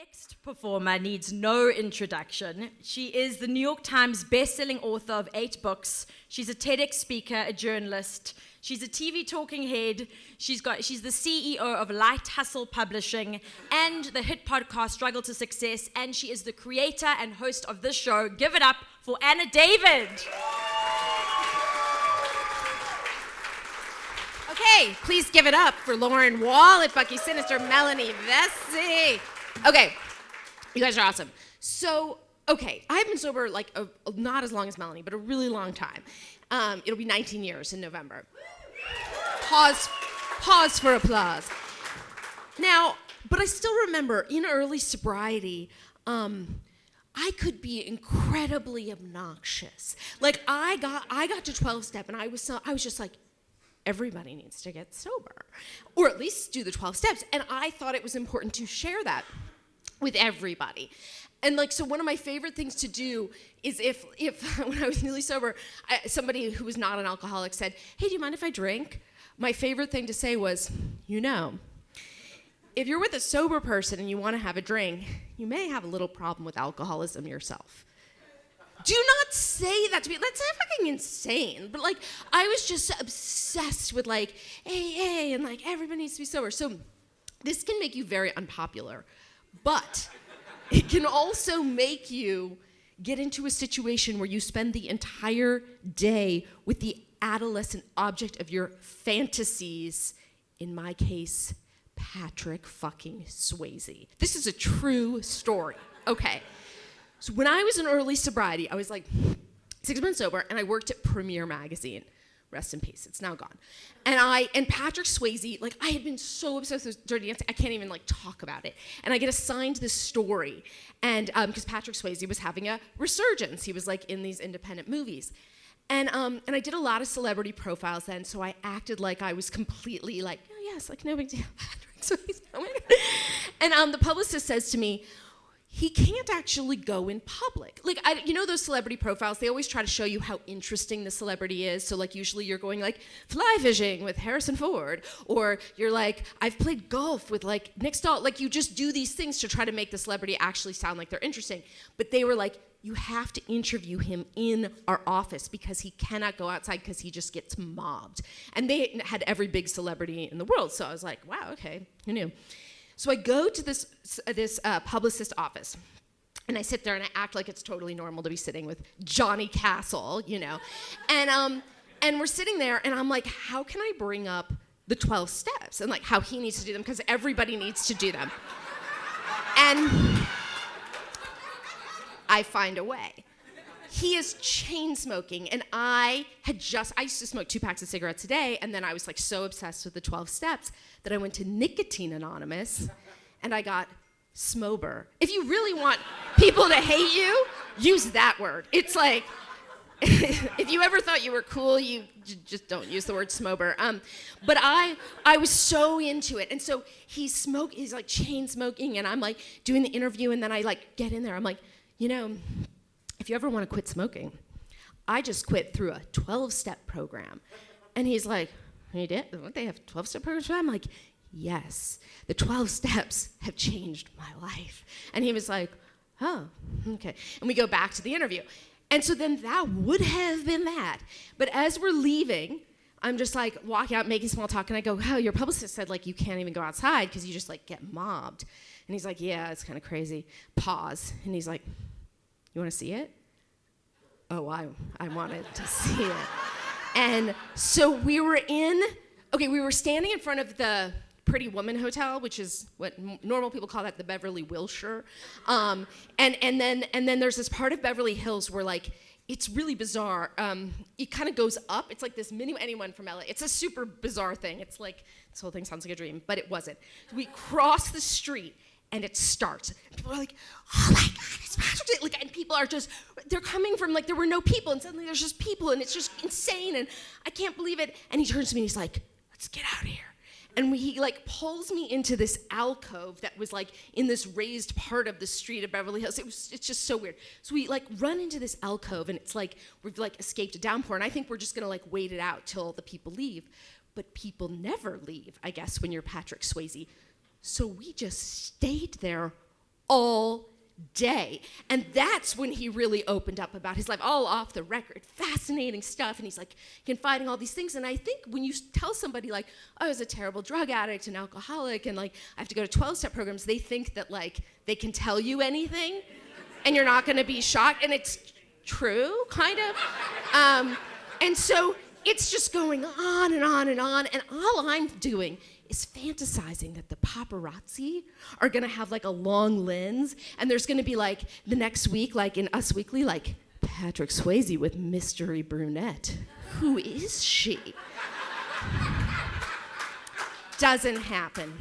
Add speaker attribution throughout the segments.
Speaker 1: next performer needs no introduction. She is the New York Times best-selling author of 8 books. She's a TEDx speaker, a journalist. She's a TV talking head. She's the CEO of Light Hustle Publishing and the hit podcast Struggle to Success. And she is the creator and host of this show. Give it up for Anna David.
Speaker 2: Okay, please give it up for Lauren Wallet, Bucky Sinister, Melanie Vesey. Okay, you guys are awesome. So, okay, I've been sober like not as long as Melanie, but a really long time. It'll be 19 years in November. Pause for applause. Now, but I still remember in early sobriety, I could be incredibly obnoxious. Like I got to 12-step and I was just like, everybody needs to get sober, or at least do the 12 steps. And I thought it was important to share that with everybody. And like, so one of my favorite things to do is if when I was newly sober, somebody who was not an alcoholic said, hey, do you mind if I drink? My favorite thing to say was, if you're with a sober person and you want to have a drink, you may have a little problem with alcoholism yourself. Do not say that to me. That's fucking insane. But like, I was just obsessed with like, hey, and like everybody needs to be sober. So this can make you very unpopular, but it can also make you get into a situation where you spend the entire day with the adolescent object of your fantasies. In my case, Patrick fucking Swayze. This is a true story. Okay. So when I was in early sobriety, I was like 6 months sober, and I worked at Premiere Magazine. Rest in peace, it's now gone. And Patrick Swayze, like I had been so obsessed with Dirty Dancing, I can't even like talk about it. And I get assigned this story, and because Patrick Swayze was having a resurgence, he was like in these independent movies. And I did a lot of celebrity profiles then, so I acted like I was completely like, oh yes, like no big deal, Patrick Swayze, oh my God. And the publicist says to me, he can't actually go in public. Like, you know those celebrity profiles, they always try to show you how interesting the celebrity is. So like usually you're going like fly fishing with Harrison Ford, or you're like, I've played golf with like Nick Stahl. Like you just do these things to try to make the celebrity actually sound like they're interesting. But they were like, you have to interview him in our office because he cannot go outside because he just gets mobbed. And they had every big celebrity in the world. So I was like, wow, okay, who knew? So I go to this publicist office, and I sit there and I act like it's totally normal to be sitting with Johnny Castle, and we're sitting there, and I'm like, how can I bring up the 12 steps and like how he needs to do them because everybody needs to do them, and I find a way. He is chain smoking, and I used to smoke 2 packs of cigarettes a day, and then I was like so obsessed with the 12 steps that I went to Nicotine Anonymous, and I got Smober. If you really want people to hate you, use that word. It's like, if you ever thought you were cool, you just don't use the word Smober. But I was so into it, and so he's like chain smoking, and I'm like doing the interview, and then I like get in there, I'm like, if you ever want to quit smoking, I just quit through a 12-step program. And he's like, you did? What, they have 12-step programs for that? I'm like, yes, the 12 steps have changed my life. And he was like, oh, okay. And we go back to the interview. And so then that would have been that. But as we're leaving, I'm just like walking out, making small talk, and I go, oh, your publicist said like you can't even go outside because you just like get mobbed. And he's like, yeah, it's kind of crazy. Pause. And he's like, you want to see it? Oh, I wanted to see it. And so we were standing in front of the Pretty Woman Hotel, which is what normal people call that the Beverly Wilshire. And then there's this part of Beverly Hills where like, it's really bizarre. It kind of goes up. It's like this mini anyone from LA. It's a super bizarre thing. It's like, this whole thing sounds like a dream, but it wasn't. We cross the street, and it starts. And people are like, oh my God, it's Patrick. Like, and people are just, they're coming from like, there were no people, and suddenly there's just people, and it's just insane, and I can't believe it. And he turns to me, and he's like, let's get out of here. And he like pulls me into this alcove that was like in this raised part of the street of Beverly Hills. It's just so weird. So we like run into this alcove, and it's like, we've like escaped a downpour, and I think we're just gonna like wait it out till the people leave. But people never leave, I guess, when you're Patrick Swayze. So we just stayed there all day. And that's when he really opened up about his life, all off the record, fascinating stuff. And he's like confiding all these things. And I think when you tell somebody like, oh, I was a terrible drug addict and alcoholic and like I have to go to 12-step programs, they think that like they can tell you anything and you're not gonna be shocked. And it's true, kind of. And so it's just going on and on and on. And all I'm doing is fantasizing that the paparazzi are gonna have like a long lens and there's gonna be like the next week, like in Us Weekly, like Patrick Swayze with mystery brunette. Who is she? Doesn't happen.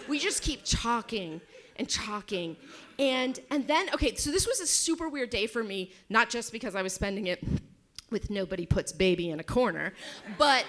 Speaker 2: We just keep talking and talking. And then, okay, so this was a super weird day for me, not just because I was spending it with Nobody Puts Baby in a Corner, but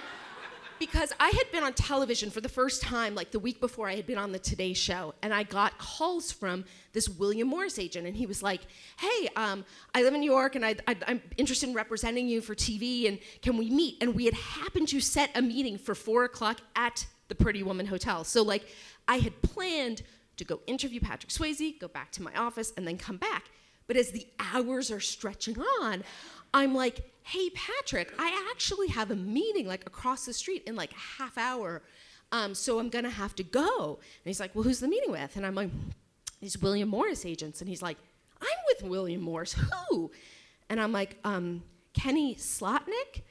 Speaker 2: because I had been on television for the first time, like the week before I had been on the Today Show, and I got calls from this William Morris agent, and he was like, hey, I live in New York, and I'm interested in representing you for TV, and can we meet? And we had happened to set a meeting for 4 o'clock at the Pretty Woman Hotel. So like, I had planned to go interview Patrick Swayze, go back to my office, and then come back. But as the hours are stretching on, I'm like, hey, Patrick, I actually have a meeting like across the street in like a half hour, so I'm gonna have to go. And he's like, well, who's the meeting with? And I'm like, these William Morris agents. And he's like, I'm with William Morris, who? And I'm like, Kenny Slotnick?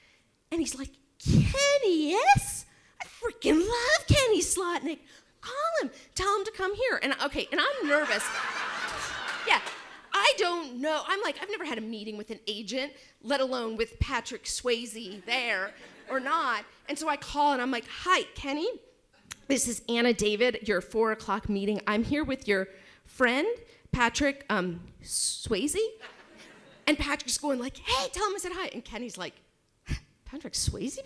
Speaker 2: And he's like, Kenny, yes? I freaking love Kenny Slotnick. Call him, tell him to come here. And okay, and I'm nervous. Yeah. I don't know. I'm like, I've never had a meeting with an agent, let alone with Patrick Swayze there or not. And so I call and I'm like, hi, Kenny. This is Anna David, your 4 o'clock meeting. I'm here with your friend, Patrick Swayze. And Patrick's going like, hey, tell him I said hi. And Kenny's like, Patrick Swayze?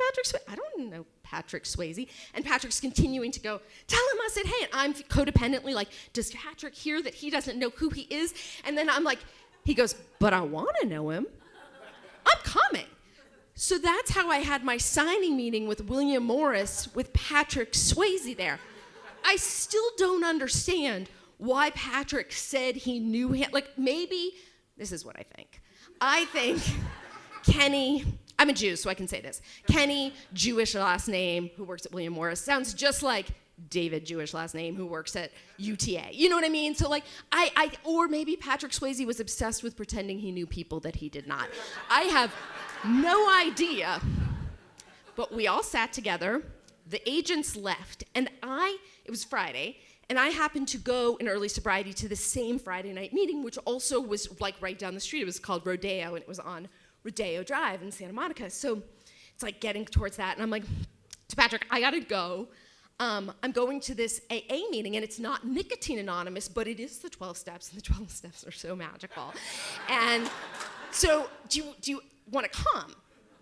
Speaker 2: I don't know Patrick Swayze. And Patrick's continuing to go, tell him I said hey. And I'm codependently like, does Patrick hear that he doesn't know who he is? And then I'm like, he goes, but I want to know him. I'm coming. So that's how I had my signing meeting with William Morris with Patrick Swayze there. I still don't understand why Patrick said he knew him. Like maybe, this is what I think. I think Kenny, I'm a Jew, so I can say this. Kenny, Jewish last name, who works at William Morris, sounds just like David, Jewish last name, who works at UTA. You know what I mean? So like, or maybe Patrick Swayze was obsessed with pretending he knew people that he did not. I have no idea. But we all sat together, the agents left, and it was Friday, and I happened to go in early sobriety to the same Friday night meeting, which also was like right down the street. It was called Rodeo, and it was on Rodeo Drive in Santa Monica. So it's like getting towards that, and I'm like, to Patrick, I gotta go. I'm going to this AA meeting, and it's not nicotine anonymous, but it is the 12 steps, and the 12 steps are so magical. And so do you want to come?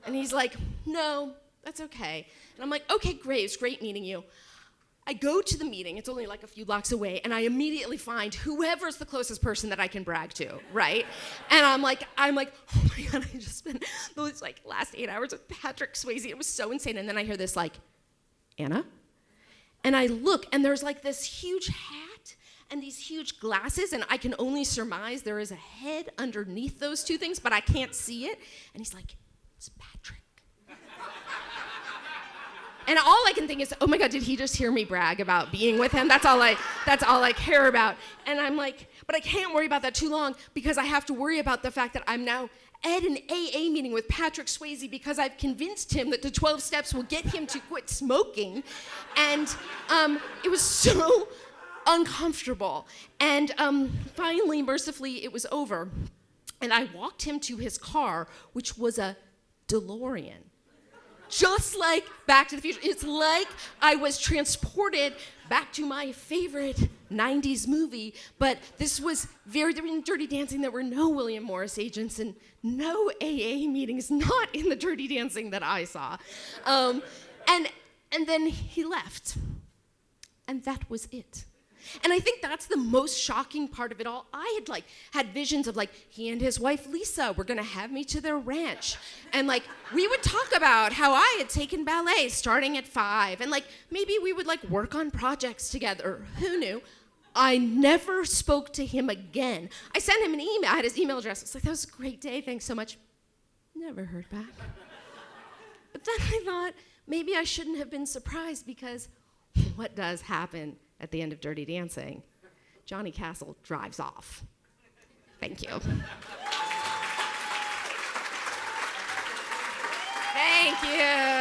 Speaker 2: And he's like, no, that's okay. And I'm like, okay, great, it's great meeting you. I go to the meeting, it's only like a few blocks away, and I immediately find whoever's the closest person that I can brag to, right? And I'm like, oh my God, I just spent those like last 8 hours with Patrick Swayze. It was so insane. And then I hear this like, Anna? And I look, and there's like this huge hat and these huge glasses, and I can only surmise there is a head underneath those two things, but I can't see it. And he's like, it's Patrick. And all I can think is, oh my God, did he just hear me brag about being with him? That's all I care about. And I'm like, but I can't worry about that too long because I have to worry about the fact that I'm now at an AA meeting with Patrick Swayze because I've convinced him that the 12 steps will get him to quit smoking. And it was so uncomfortable. And finally, mercifully, it was over. And I walked him to his car, which was a DeLorean. Just like Back to the Future. It's like I was transported back to my favorite 90s movie, but this was very different in Dirty Dancing. There were no William Morris agents and no AA meetings, not in the Dirty Dancing that I saw. And then he left, and that was it. And I think that's the most shocking part of it all. I had visions of he and his wife Lisa were gonna have me to their ranch. And we would talk about how I had taken ballet starting at 5. And maybe we would work on projects together. Who knew? I never spoke to him again. I sent him an email. I had his email address. I was like, that was a great day. Thanks so much. Never heard back. But then I thought, maybe I shouldn't have been surprised, because what does happen at the end of Dirty Dancing? Johnny Castle drives off. Thank you. Thank you.